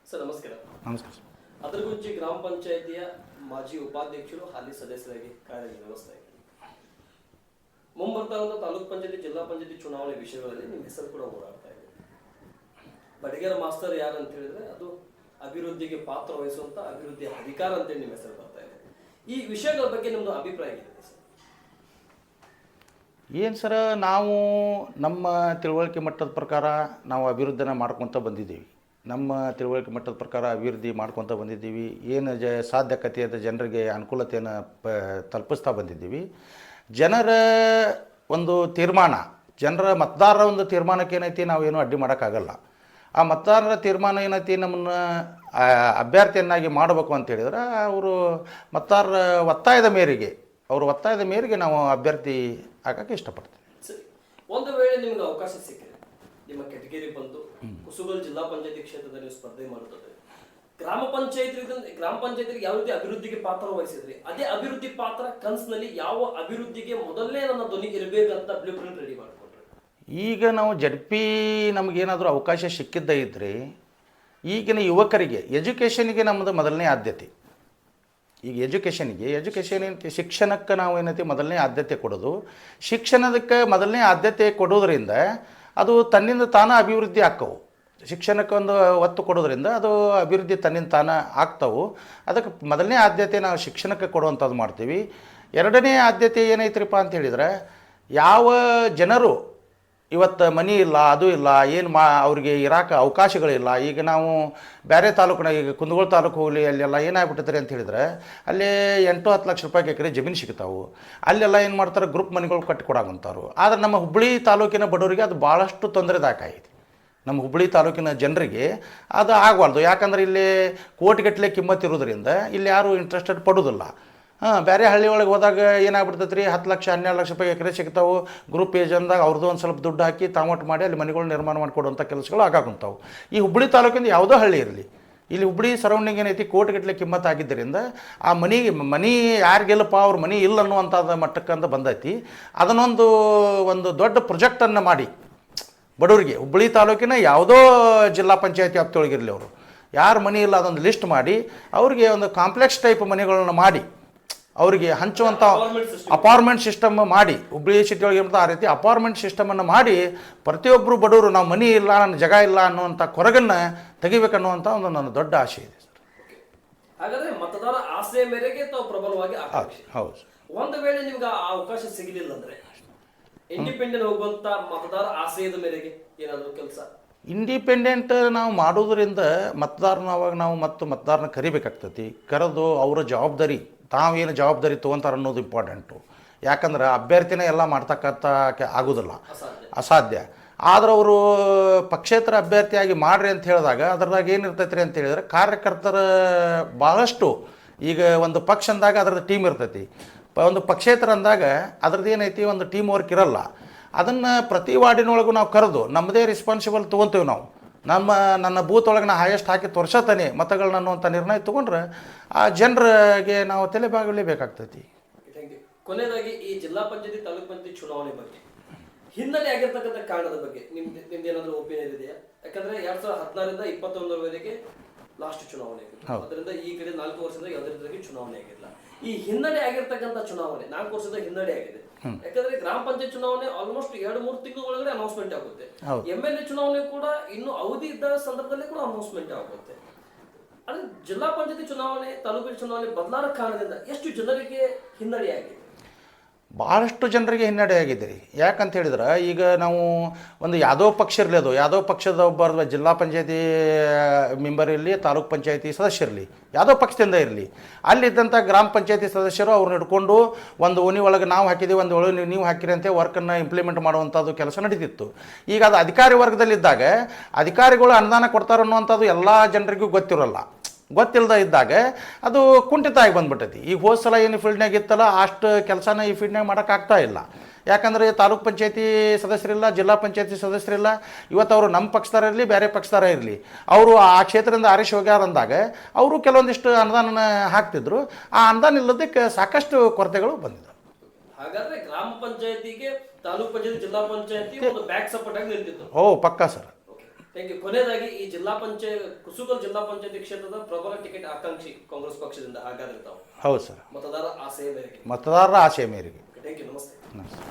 Sir ನಮಸ್ಕಾರ. ನಮಸ್ಕಾರ sir. ಅದರಗುಂಚಿ ಗ್ರಾಮ ಪಂಚಾಯಿತಿಯ ಮಾಜಿ ಉಪಾಧ್ಯಕ್ಷರು ಹಾಲಿ ಸದಸ್ಯರಾಗಿ ಕಾರ್ಯನಿರ್ವಹಿಸ್ತಾ ಇದ್ದಾರೆ. ಮುಂಬರ್ತಾ ತಾಲೂಕ್ ಪಂಚಾಯತಿ ಜಿಲ್ಲಾ ಪಂಚಾಯತಿ ಚುನಾವಣೆ ವಿಷಯಗಳಲ್ಲಿ ನಿಮ್ಮ ಹೆಸರು ಕೂಡ ಓಡಾಡ್ತಾ ಇದೆ. ಬಡಿಗೇರ ಮಾಸ್ತರ್ ಯಾರು ಅಂತ ಹೇಳಿದ್ರೆ ಅದು ಅಭಿವೃದ್ಧಿಗೆ ಪಾತ್ರ ವಹಿಸುವಂತ ಅಭಿವೃದ್ಧಿ ಅಧಿಕಾರ ಅಂತೇಳಿ ನಿಮ್ಮ ಹೆಸರು ಬರ್ತಾ ಇದೆ. ಈ ವಿಷಯಗಳ ಬಗ್ಗೆ ನಿಮ್ದು ಅಭಿಪ್ರಾಯ ಏನಿದೆ ಸರ್? ಏನು ಸರ, ನಾವು ನಮ್ಮ ತಿಳುವಳಿಕೆ ಮಟ್ಟದ ಪ್ರಕಾರ ನಾವು ಅಭಿವೃದ್ಧಿನ ಮಾಡ್ಕೊತ ಬಂದಿದ್ದೀವಿ. ನಮ್ಮ ತಿಳುವಳಿಕೆ ಮಟ್ಟದ ಪ್ರಕಾರ ಅಭಿವೃದ್ಧಿ ಮಾಡ್ಕೊತ ಬಂದಿದ್ದೀವಿ. ಏನು ಸಾಧ್ಯಕತೆಯಾದ ಜನರಿಗೆ ಅನುಕೂಲತೆಯನ್ನು ತಲುಪಿಸ್ತಾ ಬಂದಿದ್ದೀವಿ. ಜನರ ಒಂದು ತೀರ್ಮಾನ, ಜನರ ಮತದಾರರ ಒಂದು ತೀರ್ಮಾನಕ್ಕೆ ಏನೈತಿ ನಾವೇನು ಅಡ್ಡಿ ಮಾಡೋಕ್ಕಾಗಲ್ಲ. ಆ ಮತದಾರರ ತೀರ್ಮಾನ ಏನೈತಿ ನಮ್ಮನ್ನು ಅಭ್ಯರ್ಥಿಯನ್ನಾಗಿ ಮಾಡಬೇಕು ಅಂತ ಹೇಳಿದ್ರೆ ಅವರು ಮತದಾರರ ಒತ್ತಾಯದ ಮೇರೆಗೆ ನಾವು ಅಭ್ಯರ್ಥಿ ಆಗಕ್ಕೆ ಇಷ್ಟಪಡ್ತೀವಿ. ಸರಿ, ಒಂದು ವೇಳೆ ನಿಮ್ಗೆ ಅವಕಾಶ ಸಿಕ್ಕಿದೆ, ನಿಮ್ಮ ಕೆಟಗರಿ ಬಂದು ಕುಸುಗಲ್ ಜಿಲ್ಲಾ ಪಂಚಾಯತಿ ಕ್ಷೇತ್ರದಲ್ಲಿ ಸ್ಪರ್ಧೆ ಮಾಡುತ್ತದೆ, ಗ್ರಾಮ ಪಂಚಾಯತಿಗೆ ಯಾವ ರೀತಿ ಅಭಿವೃದ್ಧಿಗೆ ಪಾತ್ರ ವಹಿಸಿದ್ರಿ, ಅದೇ ಅಭಿವೃದ್ಧಿ ಪಾತ್ರ ಕನ್ಸ್ನಲ್ಲಿ ಯಾವ ಅಭಿವೃದ್ಧಿಗೆ ಮೊದಲನೇ ನನ್ನ ಧ್ವನಿ ಇರಬೇಕಂತ ಬ್ಲೂ ಪ್ರಿಂಟ್ ರೆಡಿ ಮಾಡಿಕೊಂಡ್ರೆ? ಈಗ ನಾವು ಜಡ್ಪಿ ನಮಗೇನಾದರೂ ಅವಕಾಶ ಸಿಕ್ಕಿದ್ದ ಇದ್ದರೆ ಈಗಿನ ಯುವಕರಿಗೆ ಎಜುಕೇಷನ್ಗೆ ನಮ್ಮದು ಮೊದಲನೇ ಆದ್ಯತೆ. ಈಗ ಶಿಕ್ಷಣಕ್ಕೆ ನಾವು ಏನೈತಿ ಮೊದಲನೇ ಆದ್ಯತೆ ಕೊಡೋದು. ಶಿಕ್ಷಣಕ್ಕೆ ಮೊದಲನೇ ಆದ್ಯತೆ ಕೊಡೋದ್ರಿಂದ ಅದು ತನ್ನಿಂದ ತಾನೇ ಅಭಿವೃದ್ಧಿ ಆಕ್ಕವು. ಶಿಕ್ಷಣಕ್ಕೆ ಒಂದು ಒತ್ತು ಕೊಡೋದ್ರಿಂದ ಅದು ಅಭಿವೃದ್ಧಿ ತನ್ನಿಂದ ತಾನೇ ಆಗ್ತಾವು. ಅದಕ್ಕೆ ಮೊದಲನೇ ಆದ್ಯತೆ ನಾವು ಶಿಕ್ಷಣಕ್ಕೆ ಕೊಡುವಂಥದ್ದು ಮಾಡ್ತೀವಿ. ಎರಡನೇ ಆದ್ಯತೆ ಏನೈತ್ರಿಪ್ಪ ಅಂತ ಹೇಳಿದರೆ, ಯಾವ ಜನರು ಇವತ್ತು ಮನೆ ಇಲ್ಲ, ಅದು ಇಲ್ಲ, ಅವ್ರಿಗೆ ಇರಾಕ ಅವಕಾಶಗಳಿಲ್ಲ. ಈಗ ನಾವು ಬೇರೆ ತಾಲೂಕಿನಾಗ, ಈಗ ಕುಂದಗೋಳ ತಾಲೂಕು ಹೋಗಲಿ, ಅಲ್ಲೆಲ್ಲ ಏನಾಗ್ಬಿಟ್ಟಿದ್ದಾರೆ ಅಂತ ಹೇಳಿದ್ರೆ ಅಲ್ಲಿ 8-10 ಲಕ್ಷ ರೂಪಾಯಿ ಎಕರೆ ಜಮೀನು ಸಿಗ್ತಾವೆ. ಅಲ್ಲೆಲ್ಲ ಏನು ಮಾಡ್ತಾರೆ, ಗ್ರೂಪ್ ಮನೆಗಳು ಕಟ್ಟಿಕೊಡಾಕಂತಾರು. ಆದರೆ ನಮ್ಮ ಹುಬ್ಬಳ್ಳಿ ತಾಲೂಕಿನ ಬಡವರಿಗೆ ಅದು ಭಾಳಷ್ಟು ತೊಂದರೆದಾಕಾಯಿತು. ನಮ್ಮ ಹುಬ್ಬಳ್ಳಿ ತಾಲೂಕಿನ ಜನರಿಗೆ ಅದು ಆಗಬಾರ್ದು. ಯಾಕಂದ್ರೆ ಇಲ್ಲಿ ಕೋಟಿಗಟ್ಟಲೆ ಕಿಮ್ಮತ್ತು ಇರೋದ್ರಿಂದ ಇಲ್ಲಿ ಯಾರೂ ಇಂಟ್ರೆಸ್ಟೆಡ್ ಪಡೋದಿಲ್ಲ. ಬೇರೆ ಹಳ್ಳಿ ಒಳಗೆ ಹೋದಾಗ ಏನಾಗ್ಬಿಡ್ತೈತೆ ರೀ, 10 ಲಕ್ಷ 12 ಲಕ್ಷ ರೂಪಾಯಿ ಎಕರೆ ಸಿಗ್ತಾವೆ. ಗ್ರೂಪ್ ಏಜೆಂಟ್ದಾಗ ಅವ್ರದ್ದು ಒಂದು ಸ್ವಲ್ಪ ದುಡ್ಡು ಹಾಕಿ ತಾಮಟ್ಟು ಮಾಡಿ ಅಲ್ಲಿ ಮನೆಗಳು ನಿರ್ಮಾಣ ಮಾಡಿಕೊಡುವಂಥ ಕೆಲಸಗಳು ಆಗಾಕುಂತಾವೆ. ಈ ಹುಬ್ಬಳ್ಳಿ ತಾಲೂಕಿಂದ ಯಾವುದೋ ಹಳ್ಳಿ ಇರಲಿ, ಇಲ್ಲಿ ಹುಬ್ಬಳ್ಳಿ ಸರೌಂಡಿಂಗ್ ಏನೈತಿ ಕೋಟಿಗಟ್ಟಲೆ ಕಿಮ್ಮತ್ತು ಆಗಿದ್ದರಿಂದ ಆ ಮನೆ ಯಾರಿಗೆಲ್ಲಪ್ಪ ಅವ್ರ ಮನೆ ಇಲ್ಲ ಅನ್ನುವಂಥದ್ದು ಮಟ್ಟಕ್ಕಂತ ಬಂದೈತಿ. ಅದನ್ನೊಂದು ದೊಡ್ಡ ಪ್ರೊಜೆಕ್ಟನ್ನು ಮಾಡಿ ಬಡವರಿಗೆ, ಹುಬ್ಬಳ್ಳಿ ತಾಲೂಕಿನ ಯಾವುದೋ ಜಿಲ್ಲಾ ಪಂಚಾಯತಿ ವ್ಯಾಪ್ತಿಯೊಳಗಿರಲಿ, ಅವರು ಯಾರು ಮನೆ ಇಲ್ಲ ಅದೊಂದು ಲಿಸ್ಟ್ ಮಾಡಿ ಅವ್ರಿಗೆ ಒಂದು ಕಾಂಪ್ಲೆಕ್ಸ್ ಟೈಪ್ ಮನೆಗಳನ್ನ ಮಾಡಿ ಅವರಿಗೆ ಹಂಚುವಂಥ ಅಪಾರ್ಟ್ಮೆಂಟ್ ಸಿಸ್ಟಮ್ ಮಾಡಿ, ಹುಬ್ಬಳ್ಳಿ ಸಿಟಿ ಒಳಗೆ ಇರ್ತಾ ಆ ರೀತಿ ಅಪಾರ್ಟ್ಮೆಂಟ್ ಸಿಸ್ಟಮನ್ನು ಮಾಡಿ ಪ್ರತಿಯೊಬ್ಬರು ಬಡವರು ನಾವು ಮನೆ ಇಲ್ಲ, ನನ್ನ ಜಾಗ ಇಲ್ಲ ಅನ್ನುವಂಥ ಕೊರಗನ್ನು ತೆಗಿಬೇಕನ್ನುವಂಥ ಒಂದು ನನ್ನ ದೊಡ್ಡ ಆಸೆ ಇದೆ ಸರ್. ಹಾಗಾದ್ರೆ ಮತದಾರ ಆಸೆ ಮೇರೆಗೆ ತಾವು ಪ್ರಬಲವಾಗಿ ಹೌದು. ಒಂದು ವೇಳೆ ನಿಮ್ಗೆ ಆ ಅವಕಾಶ ಸಿಗಲಿಲ್ಲ ಅಂದ್ರೆ ಇಂಡಿಪೆಂಡೆಂಟ್ ಹೋಗುವಂತ ಮತದಾರ ಆಸೆಯದ ಮೇರೆಗೆ ಏನಾದರೂ ಕೆಲಸ ಇಂಡಿಪೆಂಡೆಂಟ್ ನಾವು ಮಾಡೋದ್ರಿಂದ ಮತದಾರನ ಕರಿಬೇಕಾಗ್ತೈತಿ. ಕರೆದು ಅವರ ಜವಾಬ್ದಾರಿ, ತಾವೇನು ಜವಾಬ್ದಾರಿ ತೊಗೊತಾರೆ ಅನ್ನೋದು ಇಂಪಾರ್ಟೆಂಟು. ಯಾಕಂದ್ರೆ ಅಭ್ಯರ್ಥಿನೇ ಎಲ್ಲ ಮಾಡ್ತಕ್ಕಂಥ ಆಗೋದಿಲ್ಲ, ಅಸಾಧ್ಯ. ಆದ್ರೆ ಅವರು ಪಕ್ಷೇತರ ಅಭ್ಯರ್ಥಿಯಾಗಿ ಮಾಡ್ರಿ ಅಂತ ಹೇಳಿದಾಗ ಅದ್ರದಾಗ ಏನಿರ್ತೈತಿ ರೀ ಅಂತ ಹೇಳಿದ್ರೆ, ಕಾರ್ಯಕರ್ತರ ಭಾಳಷ್ಟು, ಈಗ ಒಂದು ಪಕ್ಷ ಅಂದಾಗ ಅದ್ರದ್ದು ಟೀಮ್ ಇರ್ತೈತಿ, ಒಂದು ಪಕ್ಷೇತರ ಅಂದಾಗ ಅದ್ರದ್ದು ಏನೈತಿ ಒಂದು ಟೀಮ್ ವರ್ಕ್ ಇರಲ್ಲ. ಅದನ್ನು ಪ್ರತಿ ವಾರ್ಡಿನೊಳಗೂ ನಾವು ಕರೆದು ನಮ್ಮದೇ ರೆಸ್ಪಾನ್ಸಿಬಲ್ ತೊಗೊತೀವಿ. ನಾವು ನನ್ನ ಬೂತ್ ಒಳಗೆ ನಾ ಹೈಯೆಸ್ಟ್ ಹಾಕಿ ತೋರ್ಸತಾನೆ ಮತಗಳನ್ನ ಅನ್ನುವಂಥ ನಿರ್ಣಯ ತೊಗೊಂಡ್ರೆ ಆ ಜನರಿಗೆ ನಾವು ತಲೆಬಾಗಲೇಬೇಕಾಗ್ತೈತಿ. ಕೊನೆಯದಾಗಿ ಈ ಜಿಲ್ಲಾ ಪಂಚಾಯತಿ ತಾಲೂಕ್ ಪಂಚಾಯತಿ ಚುನಾವಣೆ ಬಗ್ಗೆ ಹಿನ್ನೆಲೆ ಆಗಿರ್ತಕ್ಕಂಥ ಕಾರಣದ ಬಗ್ಗೆ ನಿಮ್ದೇನಾದ್ರೂ ಒಪಿನಿಯನ್ ಇದೆಯಾ? ಯಾಕಂದ್ರೆ 2016ರಿಂದ 2021ರವರೆಗೆ ಲಾಸ್ಟ್ ಚುನಾವಣೆ ಆಗಿತ್ತು. ಅದರಿಂದ ಈ ಕಡೆ 4 ವರ್ಷದಿಂದ ಯಾವುದೇ ಚುನಾವಣೆ ಆಗಿಲ್ಲ. ಈ ಹಿನ್ನಡೆ ಆಗಿರ್ತಕ್ಕಂಥ ಚುನಾವಣೆ 4 ವರ್ಷದ ಹಿನ್ನಡೆ ಆಗಿದೆ. ಯಾಕಂದ್ರೆ ಗ್ರಾಮ ಪಂಚಾಯತ್ ಚುನಾವಣೆ ಆಲ್ಮೋಸ್ಟ್ 2-3 ತಿಂಗಳ ಒಳಗಡೆ ಅನೌನ್ಸ್ಮೆಂಟ್ ಆಗುತ್ತೆ. MLA ಚುನಾವಣೆ ಕೂಡ ಇನ್ನು ಅವಧಿ ಇದ್ದ ಸಂದರ್ಭದಲ್ಲಿ ಕೂಡ ಅನೌನ್ಸ್ಮೆಂಟ್ ಆಗುತ್ತೆ. ಆದ್ರೆ ಜಿಲ್ಲಾ ಪಂಚಾಯತಿ ಚುನಾವಣೆ, ತಾಲೂಕಿನ ಚುನಾವಣೆ ಬದಲಾದ ಕಾರಣದಿಂದ ಎಷ್ಟು ಜನರಿಗೆ ಹಿನ್ನಡೆ ಆಗಿದೆ? ಭಾಳಷ್ಟು ಜನರಿಗೆ ಹಿನ್ನಡೆ ಆಗಿದೆ ರೀ. ಯಾಕಂತ ಹೇಳಿದ್ರೆ ಈಗ ನಾವು ಒಂದು ಯಾವುದೋ ಪಕ್ಷ ಇರಲಿ, ಅದು ಯಾವುದೋ ಪಕ್ಷದ ಒಬ್ಬ ಜಿಲ್ಲಾ ಪಂಚಾಯತಿ ಮೆಂಬರ್ ಇರಲಿ, ತಾಲೂಕ್ ಪಂಚಾಯತಿ ಸದಸ್ಯರಿರಲಿ, ಯಾವುದೋ ಪಕ್ಷದಿಂದ ಇರಲಿ, ಅಲ್ಲಿದ್ದಂಥ ಗ್ರಾಮ ಪಂಚಾಯತಿ ಸದಸ್ಯರು ಅವ್ರನ್ನ ಹಿಡ್ಕೊಂಡು ಒಂದು ಓಣಿ ಒಳಗೆ ನಾವು ಹಾಕಿದ್ದೀವಿ, ಒಂದು ಒಳಗೆ ನೀವು ಹಾಕಿರಿ ಅಂತ ವರ್ಕನ್ನು ಇಂಪ್ಲಿಮೆಂಟ್ ಮಾಡುವಂಥದ್ದು ಕೆಲಸ ನಡೀತಿತ್ತು. ಈಗ ಅದು ಅಧಿಕಾರಿ ವರ್ಗದಲ್ಲಿದ್ದಾಗ ಅಧಿಕಾರಿಗಳು ಅನುದಾನ ಕೊಡ್ತಾರೆ ಅನ್ನುವಂಥದ್ದು ಎಲ್ಲ ಜನರಿಗೂ ಗೊತ್ತಿಲ್ಲದ ಇದ್ದಾಗ ಅದು ಕುಂಠಿತ ಆಗಿ ಬಂದ್ಬಿಟ್ಟೈತಿ. ಈಗ ಹೋದ ಸಲ ಏನು ಫೀಲ್ಡ್ನಾಗ ಇತ್ತಲ್ಲ ಅಷ್ಟು ಕೆಲಸನ ಈ ಫೀಲ್ಡ್ನಾಗ ಮಾಡೋಕ್ಕಾಗ್ತಾ ಇಲ್ಲ. ಯಾಕಂದರೆ ತಾಲೂಕ್ ಪಂಚಾಯತಿ ಸದಸ್ಯರಿಲ್ಲ, ಜಿಲ್ಲಾ ಪಂಚಾಯತಿ ಸದಸ್ಯರಿಲ್ಲ. ಇವತ್ತು ಅವರು ನಮ್ಮ ಪಕ್ಷದಾರ ಇರಲಿ, ಬೇರೆ ಪಕ್ಷದಾರ ಇರಲಿ, ಅವರು ಆ ಕ್ಷೇತ್ರದಿಂದ ಆರಿಸಿ ಹೋಗ್ಯಾರ ಅಂದಾಗ ಅವರು ಕೆಲವೊಂದಿಷ್ಟು ಅನುದಾನ ಹಾಕ್ತಿದ್ರು. ಆ ಅನುದಾನ ಇಲ್ಲದಕ್ಕೆ ಸಾಕಷ್ಟು ಕೊರತೆಗಳು ಬಂದಿದ್ದವು. ಹಾಗಾದ್ರೆ ಗ್ರಾಮ ಪಂಚಾಯತಿಗೆ ತಾಲೂಕ್ ಪಂಚಾಯತಿ ಜಿಲ್ಲಾ ಪಂಚಾಯತಿ ಒಂದು ಬ್ಯಾಕ್ ಸಪೋರ್ಟ್ ಆಗಿ ನಿಂತಿತ್ತು. ಓ ಪಕ್ಕಾ ಸರ್. Thank you. ಕೊನೆಯದಾಗಿ ಈ ಕುಸುಗಲ್ ಜಿಲ್ಲಾ ಪಂಚಾಯತಿ ಕ್ಷೇತ್ರದ ಪ್ರಬಲ ಟಿಕೆಟ್ ಆಕಾಂಕ್ಷಿ ಕಾಂಗ್ರೆಸ್ ಪಕ್ಷದಿಂದ ಹಾಗಾದ್ರೆ ತಾವು ಹೌದು ಸರ್, ಮತದಾರರ ಆಸೆಯ ಮೇರೆಗೆ ಮತದಾರರ ಆಶಯ ಮೇರೆಗೆ. Thank you. ನಮಸ್ತೆ. ನಮಸ್ತೆ.